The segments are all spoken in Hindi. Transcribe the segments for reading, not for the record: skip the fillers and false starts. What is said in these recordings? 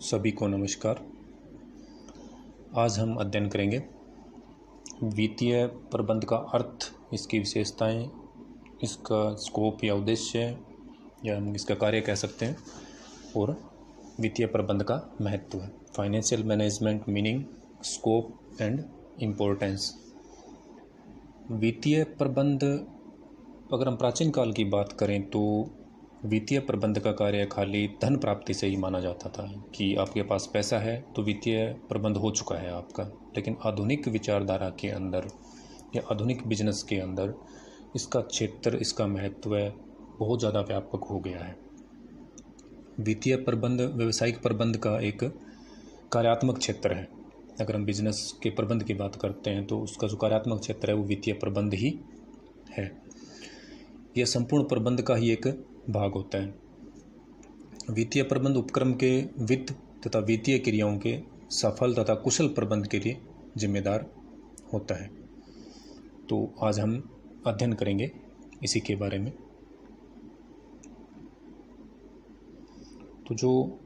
सभी को नमस्कार। आज हम अध्ययन करेंगे वित्तीय प्रबंध का अर्थ, इसकी विशेषताएं, इसका स्कोप या उद्देश्य या हम इसका कार्य कह सकते हैं, और वित्तीय प्रबंध का महत्व है। Financial management meaning, scope and importance. वित्तीय प्रबंध, अगर हम प्राचीन काल की बात करें तो वित्तीय प्रबंध का कार्य खाली धन प्राप्ति से ही माना जाता था कि आपके पास पैसा है तो वित्तीय प्रबंध हो चुका है आपका। लेकिन आधुनिक विचारधारा के अंदर या आधुनिक बिजनेस के अंदर इसका क्षेत्र, इसका महत्व बहुत ज़्यादा व्यापक हो गया है। वित्तीय प्रबंध व्यावसायिक प्रबंध का एक कार्यात्मक क्षेत्र है। अगर हम बिजनेस के प्रबंध की बात करते हैं तो उसका जो कार्यात्मक क्षेत्र है वो वित्तीय प्रबंध ही है। यह संपूर्ण प्रबंध का ही एक भाग होता है। वित्तीय प्रबंध उपक्रम के वित्त तथा वित्तीय क्रियाओं के सफल तथा कुशल प्रबंध के लिए जिम्मेदार होता है। तो आज हम अध्ययन करेंगे इसी के बारे में। तो जो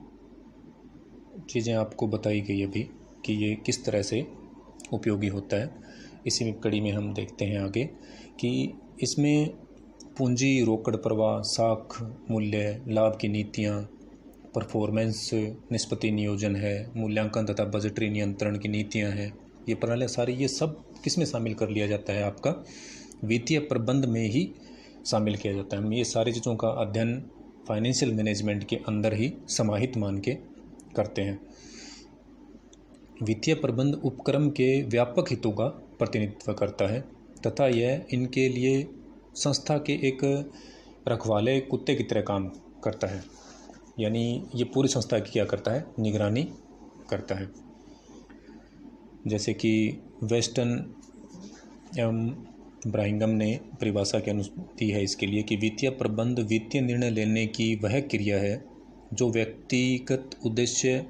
चीज़ें आपको बताई गई अभी कि ये किस तरह से उपयोगी होता है, इसी कड़ी में हम देखते हैं आगे कि इसमें पूंजी, रोकड़ प्रवाह, साख मूल्य, लाभ की नीतियाँ, परफॉर्मेंस निष्पत्ति नियोजन है, मूल्यांकन तथा बजटरी नियंत्रण की नीतियाँ हैं, ये प्रणाली सारी, ये सब किस में शामिल कर लिया जाता है? आपका वित्तीय प्रबंध में ही शामिल किया जाता है। हम ये सारी चीज़ों का अध्ययन फाइनेंशियल मैनेजमेंट के अंदर ही समाहित मान के करते हैं। वित्तीय प्रबंध उपक्रम के व्यापक हितों का प्रतिनिधित्व करता है तथा यह इनके लिए संस्था के एक रखवाले कुत्ते की तरह काम करता है। यानी ये पूरी संस्था की क्या करता है? निगरानी करता है। जैसे कि वेस्टन एवं ब्राइंगम ने परिभाषा की अनुमति है इसके लिए कि वित्तीय प्रबंध वित्तीय निर्णय लेने की वह क्रिया है जो व्यक्तिगत उद्देश्य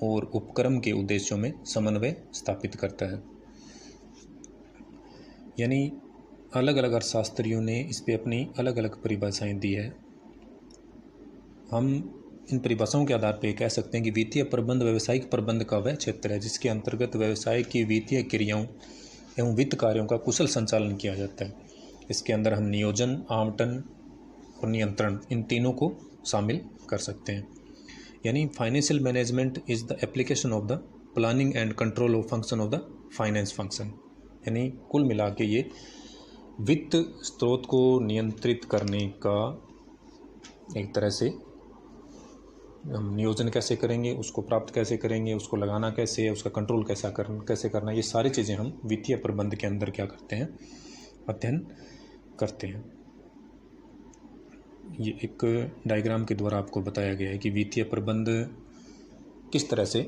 और उपक्रम के उद्देश्यों में समन्वय स्थापित करता है। यानी अलग अलग अर्थशास्त्रियों ने इस पे अपनी अलग अलग परिभाषाएं दी है। हम इन परिभाषाओं के आधार पर कह सकते हैं कि वित्तीय प्रबंध व्यावसायिक प्रबंध का वह क्षेत्र है जिसके अंतर्गत व्यवसाय की वित्तीय क्रियाओं एवं वित्त कार्यों का कुशल संचालन किया जाता है। इसके अंदर हम नियोजन, आवंटन और नियंत्रण, इन तीनों को शामिल कर सकते हैं। यानी financial management is the application of the planning and control of function of the finance function. यानी कुल मिला के ये वित्त स्रोत को नियंत्रित करने का एक तरह से हम नियोजन कैसे करेंगे, उसको प्राप्त कैसे करेंगे, उसको लगाना कैसे है, उसका कंट्रोल कैसे करना, ये सारी चीज़ें हम वित्तीय प्रबंध के अंदर क्या करते हैं? अध्ययन करते हैं। ये एक डायग्राम के द्वारा आपको बताया गया है कि वित्तीय प्रबंध किस तरह से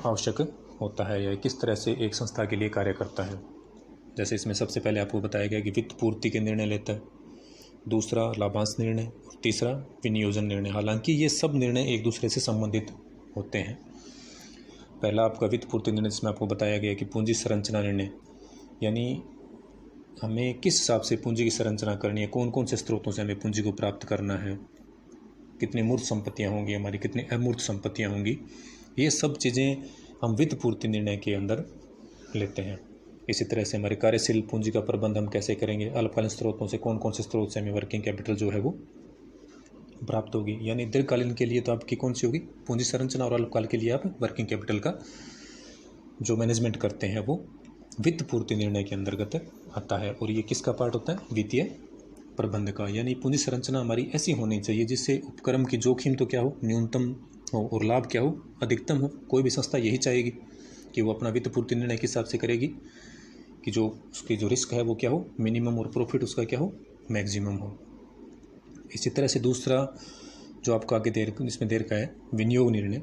आवश्यक होता है या किस तरह से एक संस्था के लिए कार्य करता है। जैसे इसमें सबसे पहले आपको बताया गया कि वित्त पूर्ति के निर्णय लेता है, दूसरा लाभांश निर्णय और तीसरा विनियोजन निर्णय। हालांकि ये सब निर्णय एक दूसरे से संबंधित होते हैं। पहला आपका वित्त पूर्ति निर्णय, जिसमें आपको बताया गया कि पूंजी संरचना निर्णय, यानी हमें किस हिसाब से पूंजी की संरचना करनी है, कौन कौन से स्रोतों से हमें पूंजी को प्राप्त करना है, कितनी मूर्त संपत्तियाँ होंगी हमारी, कितनी अमूर्त संपत्तियाँ होंगी, ये सब चीज़ें हम वित्त पूर्ति निर्णय के अंदर लेते हैं। इसी तरह से हमारे कार्यशील पूंजी का प्रबंध हम कैसे करेंगे, अल्पकालीन स्रोतों से कौन कौन से स्रोत से हमें वर्किंग कैपिटल जो है वो प्राप्त होगी। यानी दीर्घकालीन के लिए तो आपकी कौन सी होगी? पूंजी संरचना, और अल्पकाल के लिए आप वर्किंग कैपिटल का जो मैनेजमेंट करते हैं वो वित्त पूर्ति निर्णय के अंतर्गत आता है। और ये किसका पार्ट होता है? वित्तीय प्रबंध का। यानी पूंजी संरचना हमारी ऐसी होनी चाहिए जिससे उपक्रम की जोखिम तो क्या हो, न्यूनतम हो, और लाभ क्या हो, अधिकतम हो। कोई भी संस्था यही चाहेगी कि वो अपना वित्त पूर्ति निर्णय किस हिसाब से करेगी कि जो उसकी जो रिस्क है वो क्या हो, मिनिमम, और प्रॉफिट उसका क्या हो, मैक्सिमम हो। इसी तरह से दूसरा जो आपका आगे इसमें देर का है विनियोग निर्णय।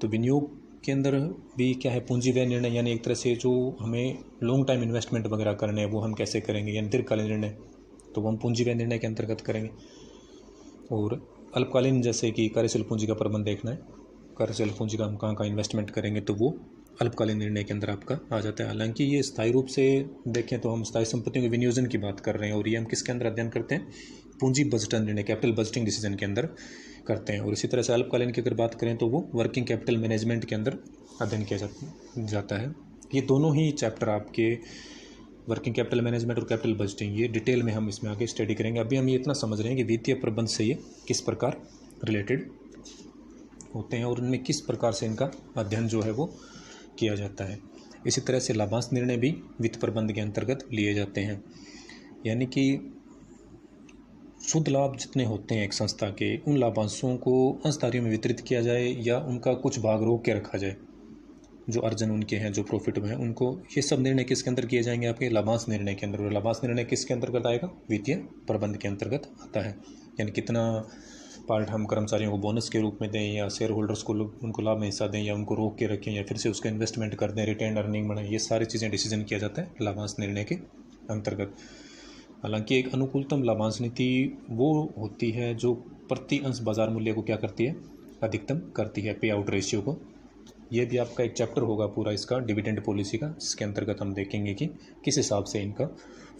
तो विनियोग के अंदर भी क्या है? पूंजी व्यय निर्णय। यानी एक तरह से जो हमें लॉन्ग टाइम इन्वेस्टमेंट वगैरह करने हैं वो हम कैसे करेंगे, यानी दीर्घकालीन निर्णय, तो वो हम पूंजी व्यय निर्णय के अंतर्गत करेंगे। और अल्पकालीन, जैसे कि कार्यशील पूंजी का प्रबंध देखना है, कार्यशील पूंजी का हम कहाँ कहाँ इन्वेस्टमेंट करेंगे, तो वो अल्पकालीन निर्णय के अंदर आपका आ जाता है। हालांकि ये स्थायी रूप से देखें तो हम स्थायी संपत्तियों के विनियोजन की बात कर रहे हैं, और ये हम किसके अंदर अध्ययन करते हैं? पूंजी बजटन निर्णय, कैपिटल बजटिंग डिसीजन के अंदर करते हैं। और इसी तरह से अल्पकालीन की अगर बात करें तो वो वर्किंग कैपिटल मैनेजमेंट के अंदर अध्ययन किया जाता है। ये दोनों ही चैप्टर आपके वर्किंग कैपिटल मैनेजमेंट और कैपिटल बजटिंग, ये डिटेल में हम इसमें आगे स्टडी करेंगे। अभी हम ये इतना समझ रहे हैं कि वित्तीय प्रबंध से ये किस प्रकार रिलेटेड होते हैं और उनमें किस प्रकार से इनका अध्ययन जो है वो किया जाता है। इसी तरह से लाभांश निर्णय भी वित्त प्रबंध के अंतर्गत लिए जाते हैं, यानी कि शुद्ध लाभ जितने होते हैं एक संस्था के, उन लाभांशों को अंशधारियों में वितरित किया जाए या उनका कुछ भाग रोक के रखा जाए, जो अर्जन उनके हैं, जो प्रॉफिट में है उनको, ये सब निर्णय किसके अंदर किए जाएंगे? आपके लाभांश निर्णय के अंदर। और लाभांश निर्णय किसके अंतर्गत आएगा? वित्तीय प्रबंध के अंतर्गत आता है। यानी कितना पार्ट हम कर्मचारियों को बोनस के रूप में दें या शेयर होल्डर्स को उनको लाभ में हिस्सा दें या उनको रोक के रखें या फिर से उसका इन्वेस्टमेंट कर दें, रिटेन अर्निंग बढ़ाएं, ये सारी चीज़ें डिसीजन किया जाता है लाभांश निर्णय के अंतर्गत। हालांकि एक अनुकूलतम लाभांश नीति वो होती है जो प्रति अंश बाजार मूल्य को क्या करती है? अधिकतम करती है, पे आउट रेशियो को। ये भी आपका एक चैप्टर होगा पूरा इसका, डिविडेंड पॉलिसी का, जिसके अंतर्गत हम देखेंगे कि किस हिसाब से इनका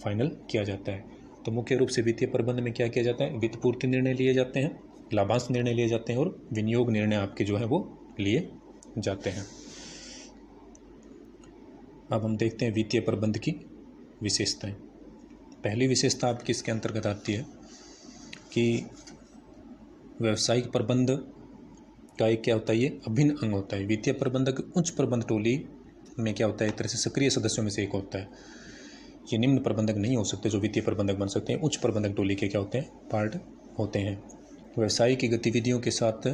फाइनल किया जाता है। तो मुख्य रूप से वित्तीय प्रबंध में क्या किया जाता है? वित्त पूर्ति निर्णय लिए जाते हैं, लाभांश निर्णय लिए जाते हैं और विनियोग निर्णय आपके जो है वो लिए जाते हैं। अब हम देखते हैं वित्तीय प्रबंध की विशेषताएं। पहली विशेषता आपकी इसके अंतर्गत आती है कि व्यावसायिक प्रबंध का एक क्या होता है? ये अभिन्न अंग होता है। वित्तीय प्रबंधक उच्च प्रबंध टोली में क्या होता है? एक तरह से सक्रिय सदस्यों में से एक होता है। ये निम्न प्रबंधक नहीं हो सकते जो वित्तीय प्रबंधक बन सकते हैं, उच्च प्रबंधक टोली के क्या होते हैं? पार्ट होते हैं। व्यवसाय की गतिविधियों के साथ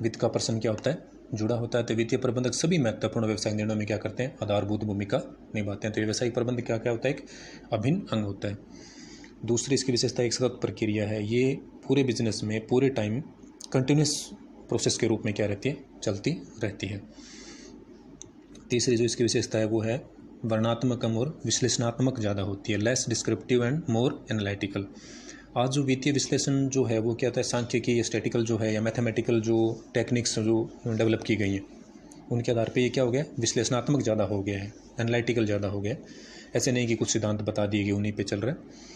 वित्त का प्रश्न क्या होता है? जुड़ा होता है। तो वित्तीय प्रबंधक सभी महत्वपूर्ण व्यवसायिक निर्णयों में क्या करते हैं? आधारभूत भूमिका निभाते हैं। तो व्यवसायिक प्रबंध क्या क्या होता है? एक अभिन्न अंग होता है। दूसरी इसकी विशेषता एक सतत प्रक्रिया है। ये पूरे बिजनेस में पूरे टाइम कंटिन्यूस प्रोसेस के रूप में क्या रहती है? चलती रहती है। तीसरी जो इसकी विशेषता है वो है वर्णनात्मक और विश्लेषणात्मक ज़्यादा होती है, less descriptive and more analytical. आज जो वित्तीय विश्लेषण जो है वो क्या होता है? सांख्यिकी या स्टैटिकल जो है या मैथमेटिकल जो टेक्निक्स जो डेवलप की गई हैं, उनके आधार पे ये क्या हो गया? विश्लेषणात्मक ज़्यादा हो गया है, एनालिटिकल ज़्यादा हो गया। ऐसे नहीं कि कुछ सिद्धांत बता दिए गए उन्हीं पे चल रहा है।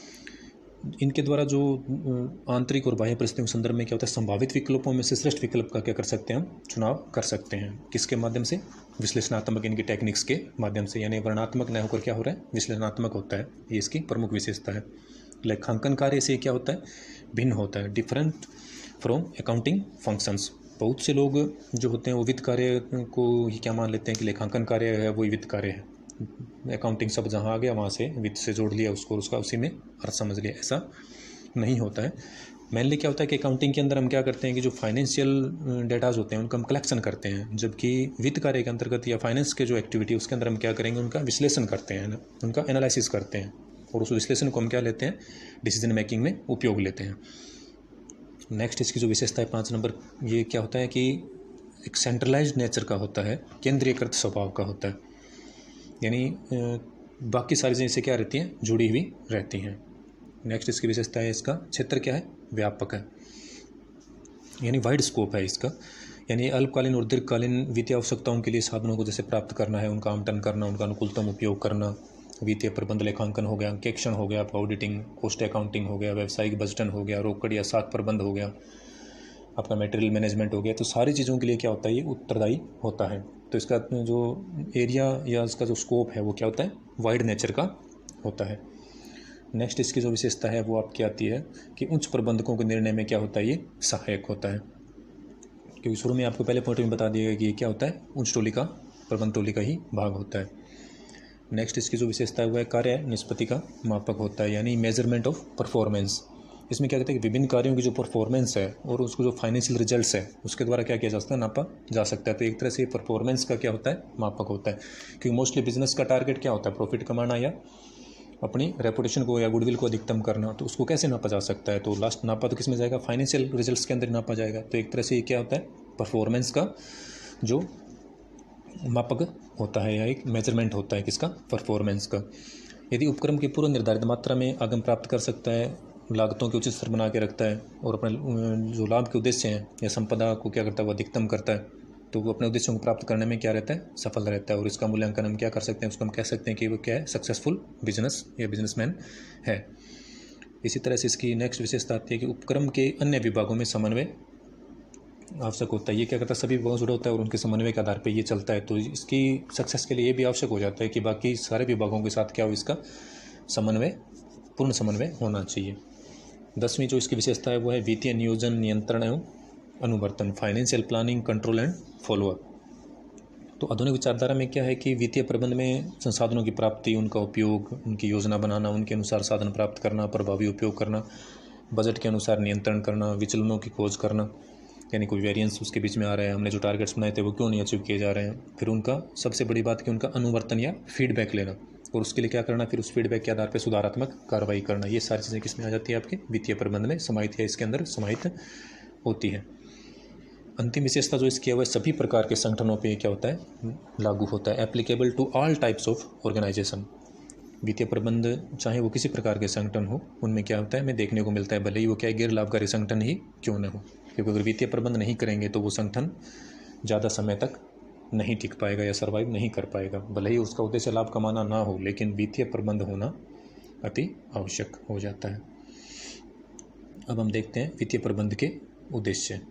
इनके द्वारा जो आंतरिक और बाह्य परिस्थितियों के संदर्भ में क्या होता है? संभावित विकल्पों में से श्रेष्ठ विकल्प का क्या कर सकते हैं? हम चुनाव कर सकते हैं। किसके माध्यम से? विश्लेषणात्मक इनकी टेक्निक्स के माध्यम से। यानी वर्णनात्मक न होकर क्या हो रहा है? विश्लेषणात्मक होता है। ये इसकी प्रमुख विशेषता है। लेखांकन कार्य से क्या होता है? भिन्न होता है, डिफरेंट फ्रॉम अकाउंटिंग फंक्शंस। बहुत से लोग जो होते हैं वो वित्त कार्य को ही क्या मान लेते हैं कि लेखांकन कार्य है वही वित्त कार्य है। अकाउंटिंग सब जहाँ आ गया वहाँ से वित्त से जोड़ लिया उसको, उसका उसी में अर्थ समझ लिया। ऐसा नहीं होता है। मेनली क्या होता है कि अकाउंटिंग के अंदर हम क्या करते हैं कि जो फाइनेंशियल डेटाज होते हैं उनका हम कलेक्शन करते हैं, जबकि वित्त कार्य के अंतर्गत या फाइनेंस के जो एक्टिविटी उसके अंदर हम क्या करेंगे? उनका विश्लेषण करते हैं, उनका एनालिसिस करते हैं और उस विश्लेषण को हम क्या लेते हैं? डिसीजन मेकिंग में उपयोग लेते हैं। नेक्स्ट इसकी जो विशेषता है 5 नंबर, ये क्या होता है कि एक सेंट्रलाइज्ड नेचर का होता है, केंद्रीयकृत स्वभाव का होता है। यानी बाकी सारी चीज़ें इससे क्या रहती हैं? जुड़ी हुई रहती हैं। नेक्स्ट इसकी विशेषता है इसका क्षेत्र क्या है? व्यापक है, यानी वाइड स्कोप है इसका। यानी अल्पकालीन और दीर्घकालीन वित्तीय आवश्यकताओं के लिए साधनों को जैसे प्राप्त करना है, उनका आवंटन करना, उनका अनुकूलतम उपयोग करना, वित्तीय प्रबंध लेखांकन हो गया, अंकेक्षण हो गया, आपका ऑडिटिंग, कॉस्ट अकाउंटिंग हो गया, व्यावसायिक बजटन हो गया, रोकड़ या साख प्रबंध हो गया, आपका मटेरियल मैनेजमेंट हो गया। तो सारी चीज़ों के लिए क्या होता है? ये उत्तरदायी होता है। तो इसका जो एरिया या इसका जो स्कोप है वो क्या होता है? वाइड नेचर का होता है। नेक्स्ट इसकी जो विशेषता है वो आपकी आती है कि उच्च प्रबंधकों के निर्णय में क्या होता है? ये सहायक होता है। क्योंकि शुरू में आपको पहले पॉइंट में बता दिया गया कि ये क्या होता है? उच्च टोली का, प्रबंध टोली का ही भाग होता है। नेक्स्ट इसकी जो विशेषता है वो है कार्य निष्पत्ति का मापक होता है, यानी मेजरमेंट ऑफ परफॉर्मेंस। इसमें क्या कहते हैं कि विभिन्न कार्यों की जो परफॉर्मेंस है और उसको जो फाइनेंशियल रिजल्ट्स है उसके द्वारा क्या किया जा सकता है? नापा जा सकता है। तो एक तरह से परफॉर्मेंस का क्या होता है? मापक होता है। क्योंकि मोस्टली बिजनेस का टारगेट क्या होता है? प्रॉफिट कमाना या अपनी रेपुटेशन को या गुडविल को अधिकतम करना। तो उसको कैसे नापा जा सकता है? तो लास्ट नापा तो किस में जाएगा? फाइनेंशियल रिजल्ट्स के अंदर नापा जाएगा। तो एक तरह से ये क्या होता है? परफॉर्मेंस का जो मापक होता है या एक मेजरमेंट होता है किसका? परफॉर्मेंस का। यदि उपक्रम की पूर्व निर्धारित मात्रा में आगम प्राप्त कर सकता है, लागतों के उचित स्तर बना के रखता है और अपने जो लाभ के उद्देश्य हैं या संपदा को क्या करता है? वो अधिकतम करता है, तो वो अपने उद्देश्यों को प्राप्त करने में क्या रहता है? सफल रहता है। और इसका मूल्यांकन हम क्या कर सकते हैं? उसको हम कह सकते हैं कि वो क्या है? सक्सेसफुल बिजनेस या बिजनेसमैन है। इसी तरह से इसकी नेक्स्ट विशेषता आती है कि उपक्रम के अन्य विभागों में समन्वय आवश्यक होता है। ये क्या करता है, सभी विभागों से जुड़ा होता है और उनके समन्वय के आधार पर ये चलता है। तो इसकी सक्सेस के लिए ये भी आवश्यक हो जाता है कि बाकी सारे विभागों के साथ क्या हो, इसका समन्वय, पूर्ण समन्वय होना चाहिए। 10वीं जो इसकी विशेषता है वो है वित्तीय नियोजन, नियंत्रण एवं अनुवर्तन, financial planning, control and follow up. तो आधुनिक विचारधारा में क्या है कि वित्तीय प्रबंध में संसाधनों की प्राप्ति, उनका उपयोग, उनकी योजना बनाना, उनके अनुसार साधन प्राप्त करना, प्रभावी उपयोग करना, बजट के अनुसार नियंत्रण करना, विचलनों की खोज करना, यानी कोई वेरिएंस उसके बीच में आ रहा है, हमने जो टारगेट्स बनाए थे वो क्यों नहीं अचीव किए जा रहे हैं। फिर उनका सबसे बड़ी बात कि उनका अनुवर्तन या फीडबैक लेना, और उसके लिए क्या करना, फिर उस फीडबैक के आधार पर सुधारात्मक कार्रवाई करना। ये सारी चीज़ें किस में आ जाती है, आपके वित्तीय प्रबंध में समाहित है, इसके अंदर समाहित होती है। अंतिम विशेषता जो इसकी है वह सभी प्रकार के संगठनों पे क्या होता है, लागू होता है। Applicable to all types of organisation. वित्तीय प्रबंध चाहे वो किसी प्रकार के संगठन हो, उनमें क्या होता है, हमें देखने को मिलता है, भले ही वो क्या गैर लाभकारी संगठन ही क्यों न हो, क्योंकि अगर वित्तीय प्रबंध नहीं करेंगे तो वो संगठन ज़्यादा समय तक नहीं टिक पाएगा या सर्वाइव नहीं कर पाएगा। भले ही उसका उद्देश्य लाभ कमाना ना हो, लेकिन वित्तीय प्रबंध होना अति आवश्यक हो जाता है। अब हम देखते हैं वित्तीय प्रबंध के उद्देश्य।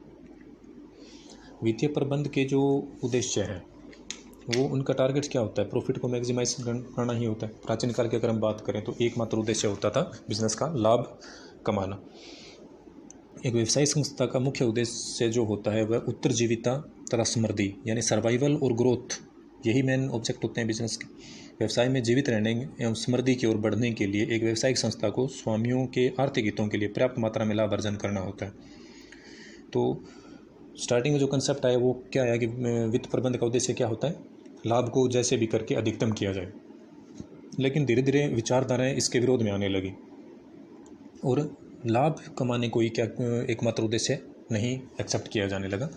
वित्तीय प्रबंध के जो उद्देश्य हैं वो, उनका टारगेट क्या होता है, प्रॉफिट को मैक्सिमाइज करना ही होता है। प्राचीन काल की अगर हम बात करें तो एकमात्र उद्देश्य होता था बिजनेस का लाभ कमाना। एक व्यवसायिक संस्था का मुख्य उद्देश्य जो होता है वह उत्तरजीविता तथा समृद्धि, यानी सर्वाइवल और ग्रोथ, यही मेन ऑब्जेक्ट होते हैं बिजनेस के। व्यवसाय में जीवित रहने एवं समृद्धि की ओर बढ़ने के लिए एक व्यवसायिक संस्था को स्वामियों के आर्थिक हितों के लिए पर्याप्त मात्रा में लाभ अर्जन करना होता है। तो स्टार्टिंग में जो कंसेप्ट आया वो क्या है कि वित्त प्रबंध का उद्देश्य क्या होता है, लाभ को जैसे भी करके अधिकतम किया जाए। लेकिन धीरे धीरे विचारधाराएं इसके विरोध में आने लगी और लाभ कमाने को ही क्या एकमात्र उद्देश्य नहीं एक्सेप्ट किया जाने लगा।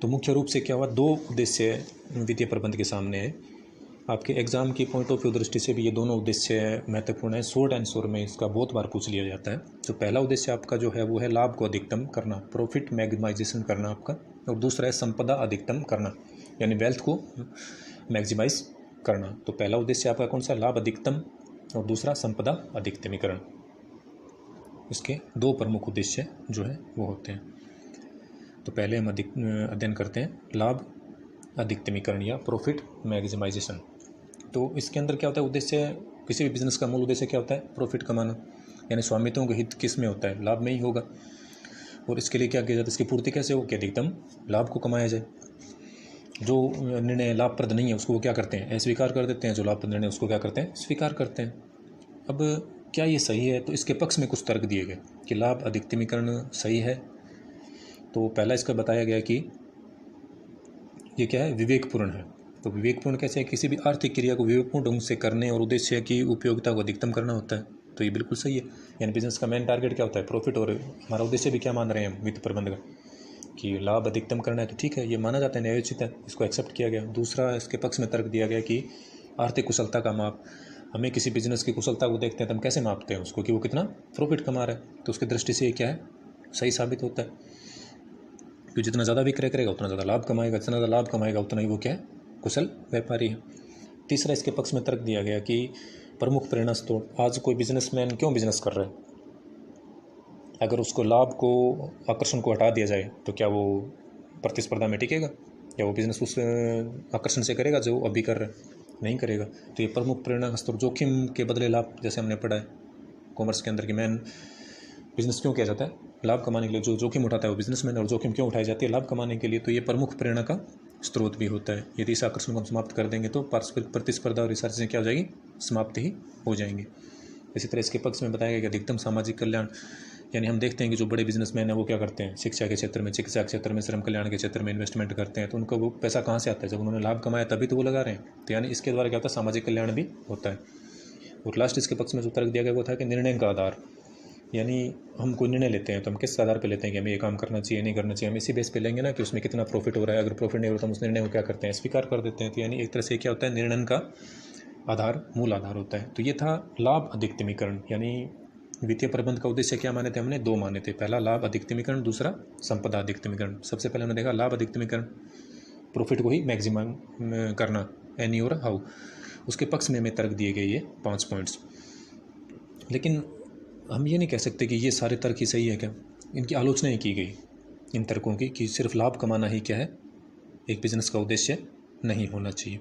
तो मुख्य रूप से क्या हुआ, दो उद्देश्य वित्तीय प्रबंध के सामने है। आपके एग्जाम की पॉइंट ऑफ व्यू दृष्टि से भी ये दोनों उद्देश्य महत्वपूर्ण है। शॉर्ट आंसर में इसका बहुत बार पूछ लिया जाता है। तो पहला उद्देश्य आपका जो है वो है लाभ को अधिकतम करना, प्रॉफिट मैक्सिमाइजेशन करना आपका, और दूसरा है संपदा अधिकतम करना, यानी वेल्थ को मैक्सिमाइज करना। तो पहला उद्देश्य आपका कौन सा, लाभ अधिकतम, और दूसरा संपदा अधिकतमीकरण। इसके दो प्रमुख उद्देश्य जो है वो होते हैं। तो पहले हम अध्ययन करते हैं लाभ अधिकतमीकरण या प्रॉफिट मैक्सिमाइजेशन। तो इसके अंदर क्या होता है, उद्देश्य, किसी भी बिजनेस का मूल उद्देश्य क्या होता है, प्रॉफिट कमाना, यानी स्वामित्वों का हित किस में होता है, लाभ में ही होगा। और इसके लिए क्या किया जाता है, इसकी पूर्ति कैसे हो कि अधिकतम लाभ को कमाया जाए। जो निर्णय लाभप्रद नहीं है उसको वो क्या करते हैं, अस्वीकार कर देते हैं, जो लाभप्रद निर्णय उसको क्या करते हैं, स्वीकार करते हैं। अब क्या ये सही है, तो इसके पक्ष में कुछ तर्क दिए गए कि लाभ अधिकतमीकरण सही है। तो पहला इसका बताया गया कि ये क्या है, विवेकपूर्ण है। तो विवेकपूर्ण कैसे है, किसी भी आर्थिक क्रिया को विवेकपूर्ण ढंग से करने और उद्देश्य की उपयोगिता को अधिकतम करना होता है। तो ये बिल्कुल सही है। यानी बिजनेस का मेन टारगेट क्या होता है, प्रॉफिट, और हमारा उद्देश्य भी क्या मान रहे हैं हम वित्त प्रबंध का, कि लाभ अधिकतम करना है। तो ठीक है, ये माना जाता है, न्यायोचित है, इसको एक्सेप्ट किया गया। दूसरा इसके पक्ष में तर्क दिया गया कि आर्थिक कुशलता का माप, हमें किसी बिजनेस की कुशलता को देखते हैं तो हम कैसे मापते हैं उसको, कि वो कितना प्रॉफिट कमा रहा है। तो उसकी दृष्टि से ये क्या है, सही साबित होता है, क्योंकि जितना ज़्यादा विक्रय करेगा उतना ज़्यादा लाभ कमाएगा, जितना ज़्यादा लाभ कमाएगा उतना ही वो क्या है, कुशल व्यापारी है। तीसरा इसके पक्ष में तर्क दिया गया कि प्रमुख प्रेरणा स्रोत, आज कोई बिजनेसमैन क्यों बिजनेस कर रहा है, अगर उसको लाभ को, आकर्षण को हटा दिया जाए तो क्या वो प्रतिस्पर्धा में टिकेगा, या वो बिजनेस उस आकर्षण से करेगा जो अभी कर रहा है, नहीं करेगा। तो ये प्रमुख प्रेरणा स्रोत, जोखिम के बदले लाभ, जैसे हमने पढ़ा है कॉमर्स के अंदर कि मैन बिजनेस क्यों किया जाता है, लाभ कमाने के लिए। जो जोखिम उठाता है वो बिजनेसमैन, और जोखिम क्यों उठाई जाती है, लाभ कमाने के लिए। तो ये प्रमुख प्रेरणा का स्रोत भी होता है। यदि इस आकर्षण को हम समाप्त कर देंगे तो पारस्परिक प्रतिस्पर्धा और ये सारी चीज़ें क्या हो जाएगी, समाप्त ही हो जाएंगी। इसी तरह इसके पक्ष में बताया गया कि अधिकतम सामाजिक कल्याण, यानी हम देखते हैं कि जो बड़े बिजनेसमैन हैं वो क्या करते हैं, शिक्षा के क्षेत्र में, चिकित्सा के क्षेत्र में, श्रम कल्याण के क्षेत्र में इन्वेस्टमेंट करते हैं। तो उनको वो पैसा कहाँ से आता है, जब उन्होंने लाभ कमाया तभी तो वो लगा रहे हैं। तो यानी इसके द्वारा क्या होता है, सामाजिक कल्याण भी होता है। और लास्ट इसके पक्ष में जो तर्क दिया गया वो था कि निर्णय का आधार, यानी हम कोई निर्णय लेते हैं तो हम किस आधार पे लेते हैं कि हमें ये काम करना चाहिए, नहीं करना चाहिए, हम इसी बेस पे लेंगे ना कि उसमें कितना प्रॉफिट हो रहा है। अगर प्रॉफिट नहीं हो रहा तो हम उस निर्णय को क्या करते हैं, स्वीकार कर देते हैं। तो यानी एक तरह से क्या होता है, निर्णय का आधार मूल आधार होता है। तो ये था लाभ अधिकतमीकरण, यानी वित्तीय प्रबंध का उद्देश्य क्या माने थे हमने, दो माने थे, पहला लाभ अधिकतमीकरण, दूसरा संपदा अधिकतमीकरण। सबसे पहले हमने देखा लाभ अधिकतमीकरण, प्रॉफिट को ही मैक्सिमम करना, एनी और हाउ। उसके पक्ष में हमें तर्क दिए गए ये 5 पॉइंट्स। लेकिन हम ये नहीं कह सकते कि ये सारे तर्क ही सही है क्या, इनकी आलोचना ही की गई इन तर्कों की कि सिर्फ लाभ कमाना ही क्या है एक बिजनेस का उद्देश्य नहीं होना चाहिए।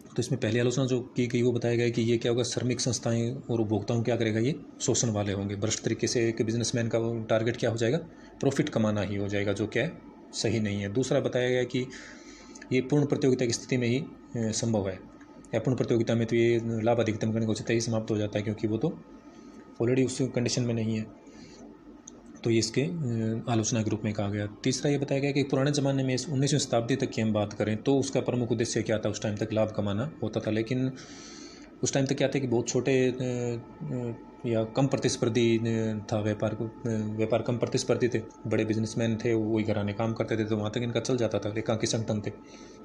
तो इसमें पहली आलोचना जो की गई वो बताया गया कि ये क्या होगा, श्रमिक संस्थाएं और उपभोक्ताओं क्या करेगा, ये शोषण वाले होंगे। भ्रष्ट तरीके से एक बिजनेसमैन का टारगेट क्या हो जाएगा, प्रॉफिट कमाना ही हो जाएगा, जो क्या है सही नहीं है। दूसरा बताया गया कि ये पूर्ण प्रतियोगिता की स्थिति में ही संभव है, या पूर्ण प्रतियोगिता में तो ये लाभ अधिकतम करने का औचित्य ही समाप्त हो जाता है, क्योंकि वो तो ऑलरेडी उस कंडीशन में नहीं है। तो ये इसके आलोचना के रूप में कहा गया। तीसरा ये बताया गया कि पुराने ज़माने में 19वीं शताब्दी तक की हम बात करें तो उसका प्रमुख उद्देश्य क्या था, उस टाइम तक लाभ कमाना होता था। लेकिन उस टाइम तक क्या था कि बहुत छोटे या कम प्रतिस्पर्धी था व्यापार कम प्रतिस्पर्धी थे, बड़े बिजनेसमैन थे, वही घराने काम करते थे, तो वहाँ तक इनका चल जाता था, एकांकी संगठन थे।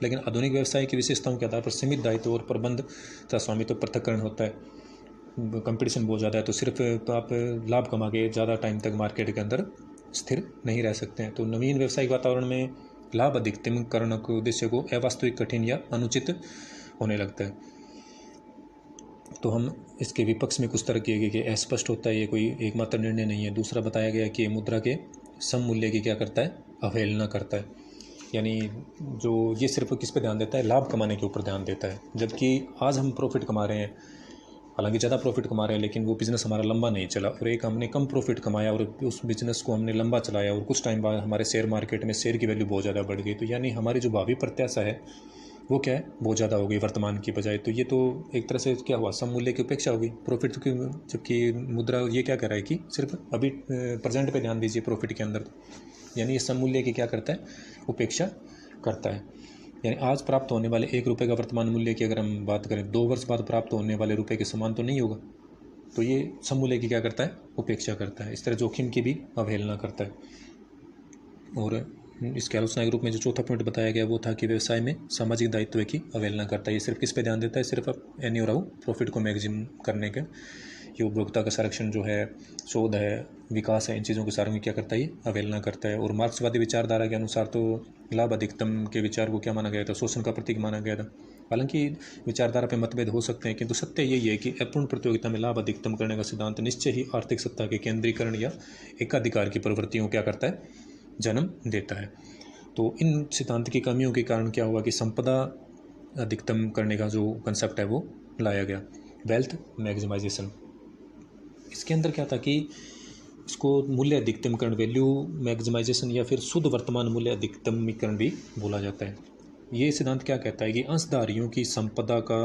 लेकिन आधुनिक व्यवसाय की विशेषताओं के आधार पर सीमित दायित्व और प्रबंध तथा स्वामित्व पृथक्करण होता है, कंपटीशन बहुत ज़्यादा है, तो सिर्फ तो आप लाभ कमा के ज़्यादा टाइम तक मार्केट के अंदर स्थिर नहीं रह सकते हैं। तो नवीन व्यावसायिक वातावरण में लाभ अधिकतम करने के उद्देश्य को अवास्तविक, कठिन या अनुचित होने लगता है। तो हम इसके विपक्ष में कुछ तरह किए गए कि अस्पष्ट होता है, ये कोई एकमात्र निर्णय नहीं है। दूसरा बताया गया कि मुद्रा के सममूल्य की क्या करता है, अवहेलना करता है, यानी जो ये सिर्फ किस पे ध्यान देता है, लाभ कमाने के ऊपर ध्यान देता है। जबकि आज हम प्रॉफिट कमा रहे हैं, हालांकि ज़्यादा प्रॉफिट कमा रहे हैं, लेकिन वो बिज़नेस हमारा लंबा नहीं चला, और एक हमने कम प्रॉफिट कमाया और उस बिज़नेस को हमने लंबा चलाया, और कुछ टाइम बाद हमारे शेयर मार्केट में शेयर की वैल्यू बहुत ज़्यादा बढ़ गई। तो यानी हमारी जो भावी प्रत्याशा है वो क्या है, बहुत ज़्यादा हो गई वर्तमान की बजाय। तो ये तो एक तरह से क्या हुआ, सममूल्य की उपेक्षा होगी प्रॉफिट की। जबकि मुद्रा ये क्या कह रहा है कि सिर्फ अभी प्रेजेंट पे ध्यान दीजिए प्रॉफिट के अंदर, यानी ये सममूल्य की क्या करता है, उपेक्षा करता है। यानी आज प्राप्त होने वाले 1 रुपये का वर्तमान मूल्य की अगर हम बात करें, 2 वर्ष बाद प्राप्त होने वाले रुपये के समान तो नहीं होगा। तो ये सममूल्य की क्या करता है, उपेक्षा करता है। इस तरह जोखिम की भी अवहेलना करता है। और इसके आलोचना के रूप में जो चौथा पॉइंट बताया गया वो था कि व्यवसाय में सामाजिक दायित्व की अवहेलना करता है। ये सिर्फ किस पे ध्यान देता है, सिर्फ एनी और प्रॉफिट को मैक्सिमम करने के। ये उपभोक्ता का संरक्षण जो है, शोध है, विकास है, इन चीज़ों के सारे में क्या करता है, ये अवहेलना करता है। और मार्क्सवादी विचारधारा के अनुसार तो लाभ अधिकतम के विचार को क्या माना गया था, शोषण का प्रतीक माना गया था। हालांकि विचारधारा पे मतभेद हो सकते हैं, किंतु सत्य यही है कि अपूर्ण प्रतियोगिता में लाभ अधिकतम करने का सिद्धांत निश्चय ही आर्थिक सत्ता के केंद्रीकरण या एकाधिकार की प्रवृत्तियों क्या करता है, जन्म देता है। तो इन सिद्धांत की कमियों के कारण क्या हुआ कि संपदा अधिकतम करने का जो कंसेप्ट है वो लाया गया, वेल्थ मैक्सिमाइजेशन। इसके अंदर क्या था कि इसको मूल्य अधिकतमकरण, वैल्यू मैक्सिमाइजेशन, या फिर शुद्ध वर्तमान मूल्य अधिकतमीकरण भी बोला जाता है। ये सिद्धांत क्या कहता है कि अंशधारियों की संपदा का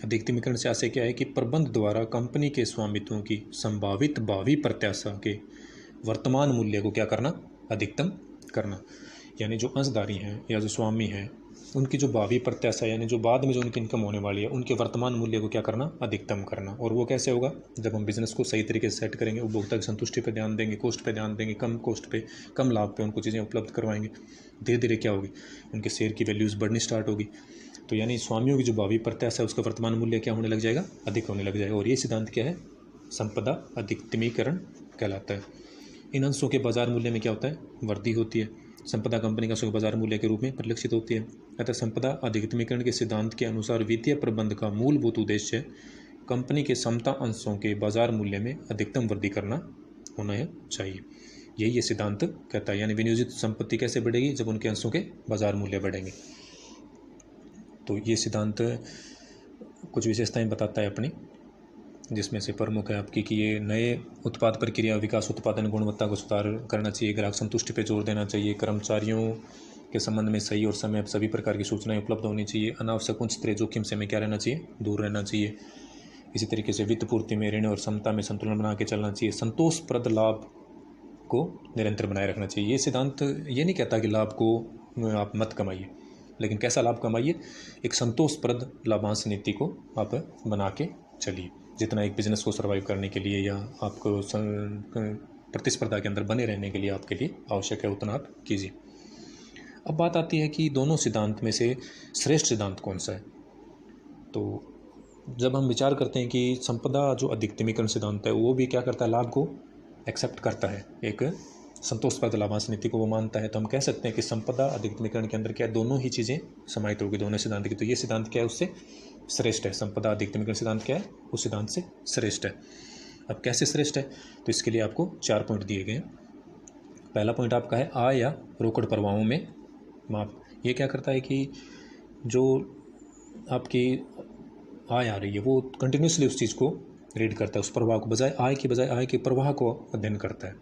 अधिकतमीकरण से आशय क्या है कि प्रबंध द्वारा कंपनी के स्वामित्वों की संभावित भावी प्रत्याशा के वर्तमान मूल्य को क्या करना, अधिकतम करना। यानी जो अंशधारी हैं या जो स्वामी हैं, उनकी जो भावी प्रत्याशा, यानी जो बाद में जो उनकी इनकम होने वाली है, उनके वर्तमान मूल्य को क्या करना, अधिकतम करना। और वो कैसे होगा, जब हम बिज़नेस को सही तरीके से सेट करेंगे, उपभोक्ता की संतुष्टि पे ध्यान देंगे, कॉस्ट पे ध्यान देंगे, कम कॉस्ट पे, कम लाभ पे उनको चीज़ें उपलब्ध करवाएंगे। धीरे धीरे क्या होगी, उनके शेयर की वैल्यूज़ बढ़नी स्टार्ट होगी। तो यानी स्वामियों की जो भावी प्रत्याशा है उसका वर्तमान मूल्य क्या होने लग जाएगा, अधिक होने लग जाएगा। और ये सिद्धांत क्या है, संपदा अधिकतमीकरण कहलाता है। इन अंशों के बाजार मूल्य में क्या होता है, वृद्धि होती है। संपदा कंपनी का अंशों के बाजार मूल्य के रूप में परिलक्षित होती है। अतः संपदा अधिकतमीकरण के सिद्धांत के अनुसार वित्तीय प्रबंध का मूलभूत उद्देश्य कंपनी के समता अंशों के बाजार मूल्य में अधिकतम वृद्धि करना होना चाहिए। यही ये सिद्धांत कहता है। यानी विनियोजित संपत्ति कैसे बढ़ेगी, जब उनके अंशों के बाजार मूल्य बढ़ेंगे। तो ये सिद्धांत कुछ विशेषताएं बताता है अपनी, जिसमें से प्रमुख है आपकी कि ये नए उत्पाद प्रक्रिया विकास, उत्पादन गुणवत्ता को सुधार करना चाहिए, ग्राहक संतुष्टि पे जोर देना चाहिए, कर्मचारियों के संबंध में सही और समय पर सभी प्रकार की सूचनाएं उपलब्ध होनी चाहिए, अनावश्यक उच्च स्तरीय जोखिम से में क्या रहना चाहिए, दूर रहना चाहिए। इसी तरीके से वित्त पूर्ति में ऋण और समता में संतुलन बना के चलना चाहिए, संतोषप्रद लाभ को निरंतर बनाए रखना चाहिए। ये सिद्धांत ये नहीं कहता कि लाभ को आप मत कमाइए, लेकिन कैसा लाभ कमाइए, एक संतोषप्रद लाभांश नीति को आप बना के चलिए। जितना एक बिज़नेस को सर्वाइव करने के लिए या आपको प्रतिस्पर्धा के अंदर बने रहने के लिए आपके लिए आवश्यक है, उतना आप कीजिए। अब बात आती है कि दोनों सिद्धांत में से श्रेष्ठ सिद्धांत कौन सा है। तो जब हम विचार करते हैं कि संपदा जो अधिकतमीकरण सिद्धांत है वो भी क्या करता है, लाभ को एक्सेप्ट करता है, एक संतोषप्रद लाभांश नीति को वो मानता है, तो हम कह सकते हैं कि संपदा अधिकतमीकरण के अंदर क्या दोनों ही चीज़ें समाहित होगी, दोनों सिद्धांत की। तो ये सिद्धांत क्या है, उससे श्रेष्ठ है। संपदा अधिकतमीकरण सिद्धांत क्या है, उस सिद्धांत से श्रेष्ठ है। अब कैसे श्रेष्ठ है, तो इसके लिए आपको 4 पॉइंट दिए गए हैं। पहला पॉइंट आपका है आय या रोकड़ प्रवाहों में माप। ये क्या करता है कि जो आपकी आय आ रही है वो कंटिन्यूसली उस चीज़ को रीड करता है, उस प्रवाह को बजाय आय के प्रवाह को अध्ययन करता है,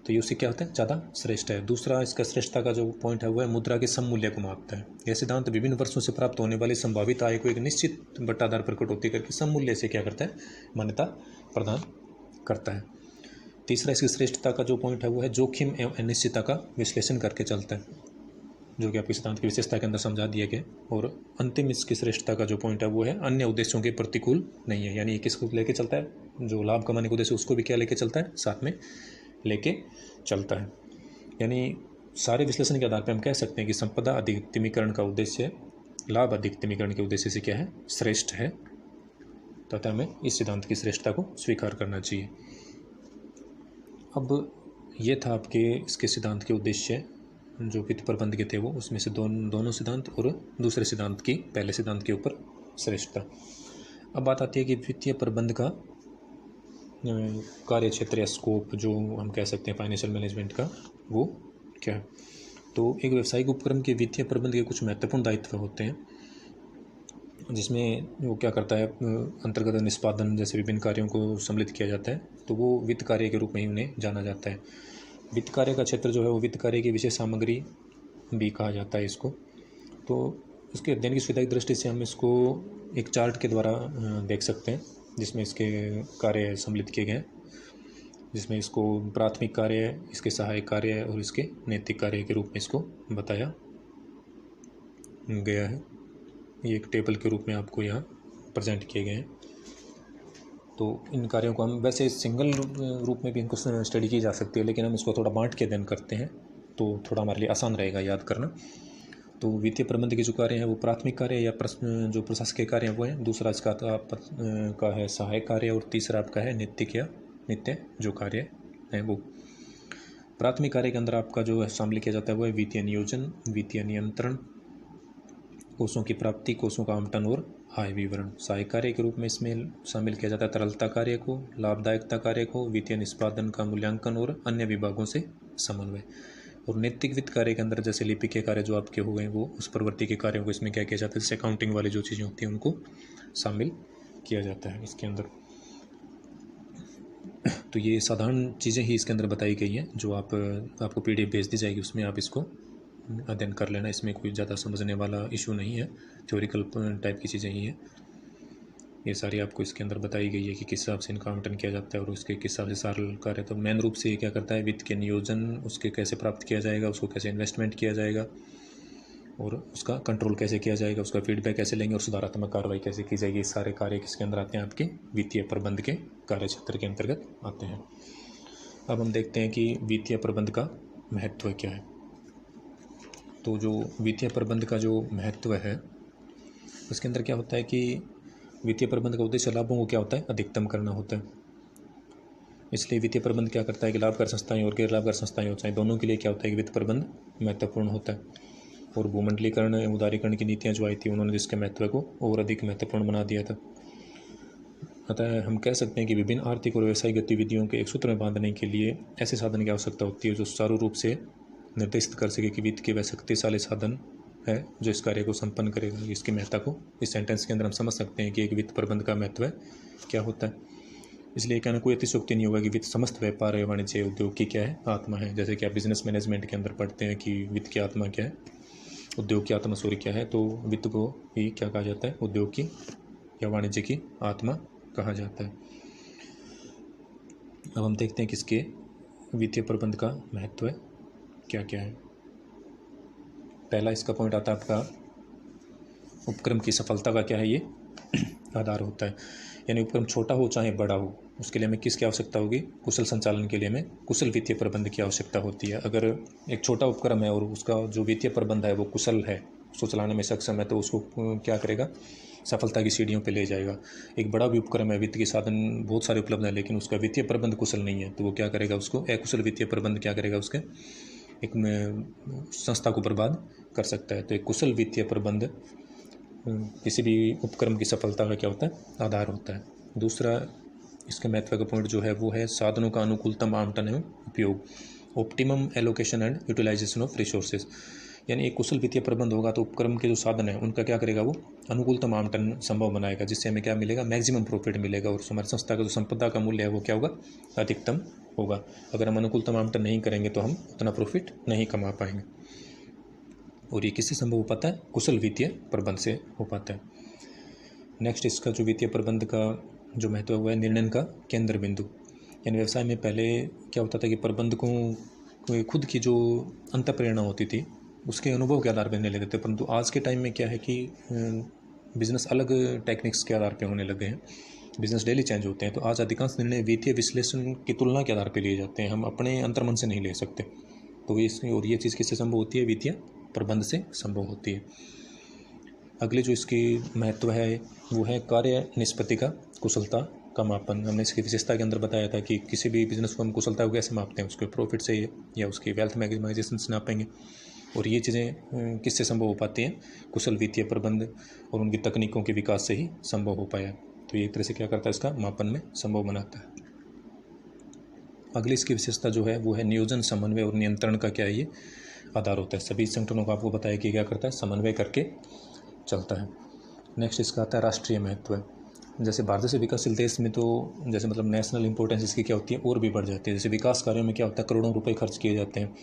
तो ये उससे क्या होता है, ज़्यादा श्रेष्ठ है। दूसरा इसका श्रेष्ठता का जो पॉइंट है वो है मुद्रा के सममूल्य को मापता है। यह सिद्धांत विभिन्न वर्षों से प्राप्त होने वाली संभावित आय को एक निश्चित बट्टाधार पर कटौती करके सममूल्य से क्या करता है, मान्यता प्रदान करता है। तीसरा इसकी श्रेष्ठता का जो पॉइंट है वो है जोखिम एवं अनिश्चितता का विश्लेषण करके चलता है, जो कि आपके सिद्धांत की विशेषता के अंदर समझा दिया गया। और अंतिम इसकी श्रेष्ठता का जो पॉइंट है वो है अन्य उद्देश्यों के प्रतिकूल नहीं है, यानी ये किसको लेके चलता है, जो लाभ कमाने का उद्देश्य उसको भी क्या लेके चलता है, साथ में लेके चलता है। यानी सारे विश्लेषण के आधार पर हम कह सकते हैं कि संपदा अधिकतमीकरण का उद्देश्य लाभ अधिकतमीकरण के उद्देश्य से क्या है, श्रेष्ठ है, तथा हमें इस सिद्धांत की श्रेष्ठता को स्वीकार करना चाहिए। अब ये था आपके इसके सिद्धांत के उद्देश्य जो वित्त प्रबंध के थे वो, उसमें से दोनों सिद्धांत और दूसरे सिद्धांत की पहले सिद्धांत के ऊपर श्रेष्ठता। अब बात आती है कि वित्तीय प्रबंध का कार्य क्षेत्र या स्कोप जो हम कह सकते हैं फाइनेंशियल मैनेजमेंट का, वो क्या है। तो एक व्यावसायिक उपक्रम के वित्तीय प्रबंध के कुछ महत्वपूर्ण दायित्व होते हैं, जिसमें वो क्या करता है, अंतर्गत निष्पादन जैसे विभिन्न कार्यों को सम्मिलित किया जाता है, तो वो वित्त कार्य के रूप में ही उन्हें जाना जाता है। वित्त कार्य का क्षेत्र जो है वो वित्त कार्य की विशेष सामग्री भी कहा जाता है इसको। तो इसके अध्ययन की सुविधा की दृष्टि से हम इसको एक चार्ट के द्वारा देख सकते हैं, जिसमें इसके कार्य सम्मिलित किए गए हैं, जिसमें इसको प्राथमिक कार्य, इसके सहायक कार्य और इसके नैतिक कार्य के रूप में इसको बताया गया है। ये एक टेबल के रूप में आपको यहाँ प्रेजेंट किए गए हैं। तो इन कार्यों को हम वैसे सिंगल रूप में भी इनको स्टडी की जा सकती है, लेकिन हम इसको थोड़ा बांट के अध्ययन करते हैं तो थोड़ा हमारे लिए आसान रहेगा याद करना। तो वित्तीय प्रबंध के जो कार्य हैं वो प्राथमिक कार्य या जो प्रशासकीय कार्य हैं वो हैं, दूसरा इसका का है सहायक कार्य, और तीसरा आपका है नैतिक या नित्य जो कार्य है वो। प्राथमिक कार्य के अंदर आपका जो शामिल किया जाता है वो है वित्तीय नियोजन, वित्तीय नियंत्रण, कोषों की प्राप्ति, कोषों का आवंटन और आय विवरण। सहायक कार्य के रूप में इसमें शामिल किया जाता है तरलता कार्य को, लाभदायकता कार्य को, वित्तीय निष्पादन का मूल्यांकन और अन्य विभागों से समन्वय। और नैतिक वित्त कार्य के अंदर जैसे लिपि के कार्य जो आपके हो गए वो उस प्रवृत्ति के कार्यों को इसमें क्या किया जाता है, जैसे अकाउंटिंग वाली जो चीज़ें होती हैं उनको शामिल किया जाता है इसके अंदर। तो ये साधारण चीज़ें ही इसके अंदर बताई गई हैं, जो आपको PDF भेज दी जाएगी, उसमें आप इसको अध्ययन कर लेना। इसमें कोई ज़्यादा समझने वाला इशू नहीं है, थ्योरिकल टाइप की चीज़ें ही हैं। ये सारी आपको इसके अंदर बताई गई है कि किस हिसाब से इनका आवंटन किया जाता है और उसके किस हिसाब से सारा कार्य। तो मेन रूप से ये क्या करता है, वित्त के नियोजन, उसके कैसे प्राप्त किया जाएगा, उसको कैसे इन्वेस्टमेंट किया जाएगा और उसका कंट्रोल कैसे किया जाएगा, उसका फीडबैक कैसे लेंगे और सुधारात्मक कार्रवाई कैसे की जाएगी। इस सारे कार्य किसके अंदर आते हैं, आपके वित्तीय प्रबंध के कार्य क्षेत्र के अंतर्गत आते हैं। अब हम देखते हैं कि वित्तीय प्रबंध का महत्व क्या है। तो जो वित्तीय प्रबंध का जो महत्व है उसके अंदर क्या होता है कि वित्तीय प्रबंध का उद्देश्य लाभों को क्या होता है, अधिकतम करना होता है। इसलिए वित्तीय प्रबंध क्या करता है कि लाभकारी संस्थाएं और गैर लाभकारी संस्थाएं होती हैं, दोनों के लिए क्या होता है कि वित्त प्रबंध महत्वपूर्ण होता है। और भूमंडलीकरण उदारीकरण की नीतियाँ जो आई थी उन्होंने इसके महत्व को और अधिक महत्वपूर्ण बना दिया था। अतः हम कह सकते हैं कि विभिन्न आर्थिक और व्यवसायिक गतिविधियों के एक सूत्र में बांधने के लिए ऐसे साधन की आवश्यकता होती है जो सुचारू रूप से निर्देशित कर सके कि वित्त के वह शक्तिशाली साधन है जो इस कार्य को संपन्न करेगा। इसकी महत्ता को इस सेंटेंस के अंदर हम समझ सकते हैं कि एक वित्त प्रबंध का महत्व क्या होता है। इसलिए कहना कोई अतिशयोक्ति नहीं होगा कि वित्त समस्त व्यापार एवं वाणिज्य उद्योग की क्या है, आत्मा है। जैसे कि आप बिजनेस मैनेजमेंट के अंदर पढ़ते हैं कि वित्त की आत्मा क्या है, उद्योग की आत्मा सूर्य क्या है, तो वित्त को ही क्या कहा जाता है, उद्योग की या वाणिज्य की आत्मा कहा जाता है। अब हम देखते हैं किसके वित्तीय प्रबंध का महत्व है क्या क्या है। पहला इसका पॉइंट आता है आपका उपक्रम की सफलता का क्या है, ये आधार होता है। यानी उपक्रम छोटा हो चाहे बड़ा हो, उसके लिए हमें किसकी आवश्यकता होगी, कुशल संचालन के लिए हमें कुशल वित्तीय प्रबंध की आवश्यकता होती है। अगर एक छोटा उपक्रम है और उसका जो वित्तीय प्रबंध है वो कुशल है, उसको चलाने में सक्षम है, तो उसको क्या करेगा, सफलता की सीढ़ियों पे ले जाएगा। एक बड़ा भी उपक्रम है, वित्त के साधन बहुत सारे उपलब्ध हैं, लेकिन उसका वित्तीय प्रबंध कुशल नहीं है, तो वो क्या करेगा, उसको अकुशल वित्तीय प्रबंध क्या करेगा, उसके एक संस्था को बर्बाद कर सकता है। तो एक कुशल वित्तीय प्रबंध किसी भी उपक्रम की सफलता का क्या होता है, आधार होता है। दूसरा इसके महत्व का पॉइंट जो है वो है साधनों का अनुकूलतम आवंटन एवं उपयोग, optimum allocation and utilisation of resources. यानी एक कुशल वित्तीय प्रबंध होगा तो उपक्रम के जो साधन है उनका क्या करेगा, वो अनुकूलतम आवंटन संभव बनाएगा, जिससे हमें क्या मिलेगा, मैक्सिमम प्रॉफिट मिलेगा और हमारी संस्था का जो संपदा का मूल्य है वो क्या होगा, अधिकतम होगा। अगर हम अनुकूलतम आवंटन नहीं करेंगे तो हम उतना प्रॉफिट नहीं कमा पाएंगे। और ये किससे संभव हो पाता है, कुशल वित्तीय प्रबंध से हो पाता है। नेक्स्ट इसका जो वित्तीय प्रबंध का जो महत्व हुआ है, निर्णय का केंद्र बिंदु। यानी व्यवसाय में पहले क्या होता था कि प्रबंधकों को खुद की जो अंतःप्रेरणा होती थी उसके अनुभव के आधार पर निर्णय लेते थे, परंतु आज के टाइम में क्या है कि बिजनेस अलग टेक्निक्स के आधार पर होने लगे हैं, बिजनेस डेली चेंज होते हैं। तो आज अधिकांश निर्णय वित्तीय विश्लेषण की तुलना के आधार पर लिए जाते हैं, हम अपने अंतर्मन से नहीं ले सकते। तो और ये चीज़ किससे संभव होती है, वित्तीय प्रबंध से संभव होती है। अगले जो इसकी महत्व है वो है कार्य निष्पत्ति का कुशलता का मापन। हमने इसकी विशेषता के अंदर बताया था कि किसी भी बिजनेस को हम कुशलता को कैसे मापते हैं, उसके प्रॉफिट से या उसकी वेल्थ मैक्सिमाइजेशन से नापेंगे। और ये चीज़ें किससे संभव हो पाती हैं, कुशल वित्तीय प्रबंध और उनकी तकनीकों के विकास से ही संभव हो पाया। तो ये एक तरह से क्या करता है, इसका मापन में संभव बनाता है। अगली इसकी विशेषता जो है वो है नियोजन, समन्वय और नियंत्रण का क्या है, ये आधार होता है। सभी संगठनों को आपको बताया कि क्या करता है, समन्वय करके चलता है। नेक्स्ट इसका आता है राष्ट्रीय महत्व। जैसे भारत से विकासशील देश में तो जैसे मतलब नेशनल इंपॉर्टेंस इसकी क्या होती है, और भी बढ़ जाती है। जैसे विकास कार्यों में क्या होता है, करोड़ों रुपए खर्च किए जाते हैं,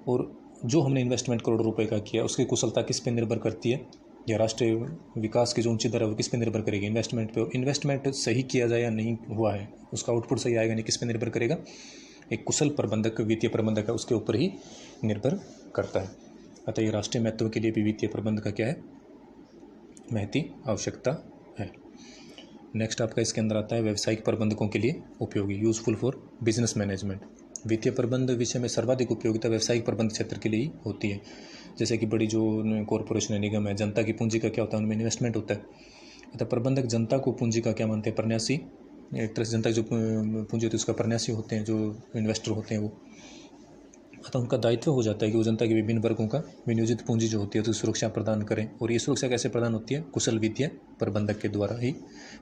और जो हमने इन्वेस्टमेंट करोड़ों रुपए का किया उसकी कुशलता किस पे निर्भर करती है, या राष्ट्रीय विकास की जो ऊंची दर है वो किस पे निर्भर करेगी, इन्वेस्टमेंट पे। इन्वेस्टमेंट सही किया जाए या नहीं हुआ है, उसका आउटपुट सही आएगा नहीं, किस पे निर्भर करेगा, एक कुशल प्रबंधक, वित्तीय प्रबंधक है उसके ऊपर ही निर्भर करता है। अतः ये राष्ट्रीय महत्व के लिए भी वित्तीय प्रबंध का क्या है, महती आवश्यकता है। नेक्स्ट आपका इसके अंदर आता है व्यावसायिक प्रबंधकों के लिए उपयोगी, यूजफुल फॉर बिजनेस मैनेजमेंट। वित्तीय प्रबंध विषय में सर्वाधिक उपयोगिता व्यावसायिक प्रबंध क्षेत्र के लिए ही होती है। जैसे कि बड़ी जो कॉरपोरेशन है, निगम है, जनता की पूंजी का क्या होता है, उनमें इन्वेस्टमेंट होता है। अतः प्रबंधक जनता को पूंजी का क्या मानते हैं, प्रन्यासी। एक तरह से जनता की जो पूंजी होती है उसका प्रन्यासी होते हैं, जो इन्वेस्टर होते हैं वो। अतः उनका दायित्व हो जाता है कि वो जनता के विभिन्न वर्गों का विनियोजित पूंजी जो होती है तो सुरक्षा प्रदान करें। और ये सुरक्षा कैसे प्रदान होती है, कुशल वित्तीय प्रबंधक के द्वारा ही,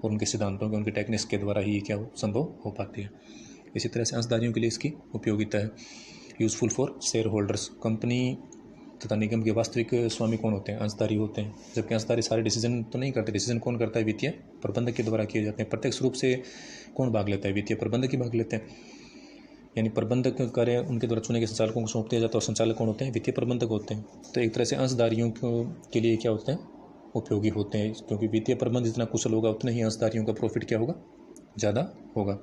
और उनके सिद्धांतों के, उनके टेक्निक्स के द्वारा ही क्या संभव हो पाती है। इसी तरह से अंशधारियों के लिए इसकी उपयोगिता है, useful for share holders. Company तथा निगम के वास्तविक स्वामी कौन होते हैं, अंशधारी होते हैं। जबकि अंशधारी सारे डिसीजन तो नहीं करते, डिसीजन कौन करता है, वित्तीय प्रबंधक के द्वारा किए जाते हैं। प्रत्यक्ष रूप से कौन भाग लेता है, वित्तीय प्रबंधक ही भाग लेते हैं। यानी प्रबंधक कार्य उनके द्वारा चुने गए संचालकों को सौंप दिया जाता है, और संचालक कौन होते हैं, वित्तीय प्रबंधक होते हैं। तो एक तरह से अंशधारियों के लिए क्या होते हैं, उपयोगी होते हैं, क्योंकि वित्तीय प्रबंध जितना कुशल होगा उतना ही अंशधारियों का प्रॉफिट क्या होगा, ज़्यादा होगा।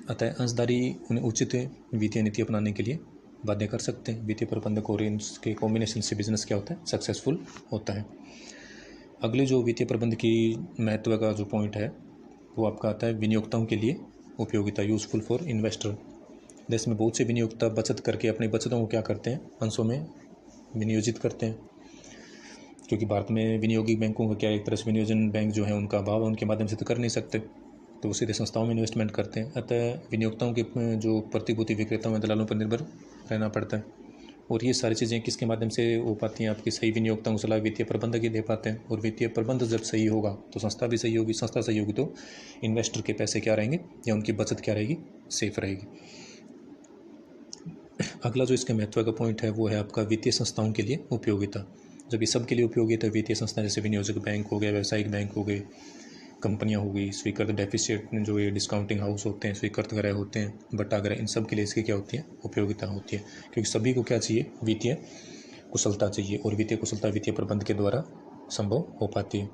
अतः अंशधारी उन्हें उचित वित्तीय नीति अपनाने के लिए बाध्य कर सकते हैं। वित्तीय प्रबंधक और इनके कॉम्बिनेशन से बिजनेस क्या होता है, सक्सेसफुल होता है। अगले जो वित्तीय प्रबंध की महत्व का जो पॉइंट है वो आपका आता है विनियोक्ताओं के लिए उपयोगिता, यूजफुल फॉर इन्वेस्टर। देश में बहुत से विनियोक्ता बचत करके अपनी बचतों को क्या करते हैं, अंशों में विनियोजित करते हैं। क्योंकि भारत में विनियोगी बैंकों का क्या, एक तरह से विनियोजन बैंक जो है उनका अभाव है, उनके माध्यम से तो कर नहीं सकते, तो वो सीधे संस्थाओं में इन्वेस्टमेंट करते हैं। अतः विनियोक्ताओं के जो प्रतिभूति विक्रेताओं, दलालों पर निर्भर रहना पड़ता है। और ये सारी चीज़ें किसके माध्यम से हो पाती हैं, आपकी सही विनियोक्ताओं को सलाह वित्तीय प्रबंधक ही दे पाते हैं। और वित्तीय प्रबंध जब सही होगा तो संस्था भी सही होगी, संस्था सही होगी तो इन्वेस्टर के पैसे क्या रहेंगे, या उनकी बचत क्या रहेगी, सेफ रहेगी। अगला जो इसके महत्व का पॉइंट है वो है आपका वित्तीय संस्थाओं के लिए उपयोगिता। जब ये सब के लिए उपयोगी है, वित्तीय संस्था जैसे विनियोजक बैंक हो गया, व्यावसायिक बैंक हो गए, कंपनियां हो गई, स्वीकृत डेफिसिट जो ये डिस्काउंटिंग हाउस होते हैं, स्वीकृत ग्रह होते हैं, बट्टा ग्रह, इन सब के लिए इसकी क्या होती है, उपयोगिता होती है। क्योंकि सभी को क्या चाहिए, वित्तीय कुशलता चाहिए, और वित्तीय कुशलता वित्तीय प्रबंध के द्वारा संभव हो पाती है।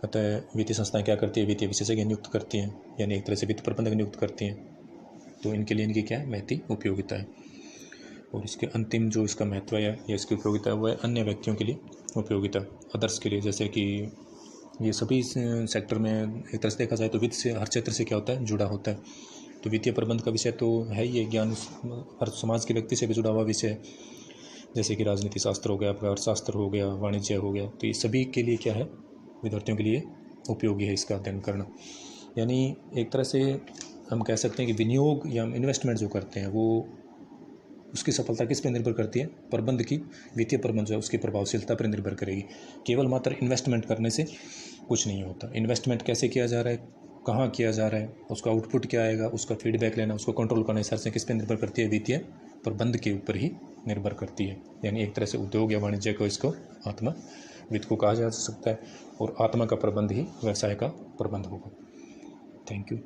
अतः वित्तीय संस्थाएं क्या करती है, वित्तीय विशेषज्ञ नियुक्त करती हैं, यानी एक तरह से वित्त प्रबंधक नियुक्त करती हैं। तो इनके लिए इनकी क्या है, महती उपयोगिता है। और इसके अंतिम जो इसका महत्व है या इसकी उपयोगिता है वो है अन्य व्यक्तियों के लिए उपयोगिता, अदर्स के लिए। जैसे कि ये सभी सेक्टर में एक तरह से देखा जाए तो वित्त से हर क्षेत्र से क्या होता है, जुड़ा होता है। तो वित्तीय प्रबंध का विषय तो है ही, ज्ञान हर समाज के व्यक्ति से भी जुड़ा हुआ विषय है। जैसे कि राजनीति शास्त्र हो गया, आपका अर्थशास्त्र हो गया, वाणिज्य हो गया, तो ये सभी के लिए क्या है, विद्यार्थियों के लिए उपयोगी है इसका अध्ययन करना। यानी एक तरह से हम कह सकते हैं कि विनियोग या इन्वेस्टमेंट जो करते हैं वो उसकी सफलता किस पर निर्भर करती है, प्रबंध की, वित्तीय प्रबंध जो है उसकी प्रभावशीलता पर निर्भर करेगी। केवल मात्र इन्वेस्टमेंट करने से कुछ नहीं होता। इन्वेस्टमेंट कैसे किया जा रहा है, कहाँ किया जा रहा है, उसका आउटपुट क्या आएगा, उसका फीडबैक लेना, उसको कंट्रोल करना, इस से किस पे निर्भर करती है, वित्तीय प्रबंध के ऊपर ही निर्भर करती है। यानी एक तरह से उद्योग या वाणिज्य को इसको आत्मा वित्त को कहा जा सकता है और आत्मा का प्रबंध ही व्यवसाय का प्रबंध होगा। Thank you.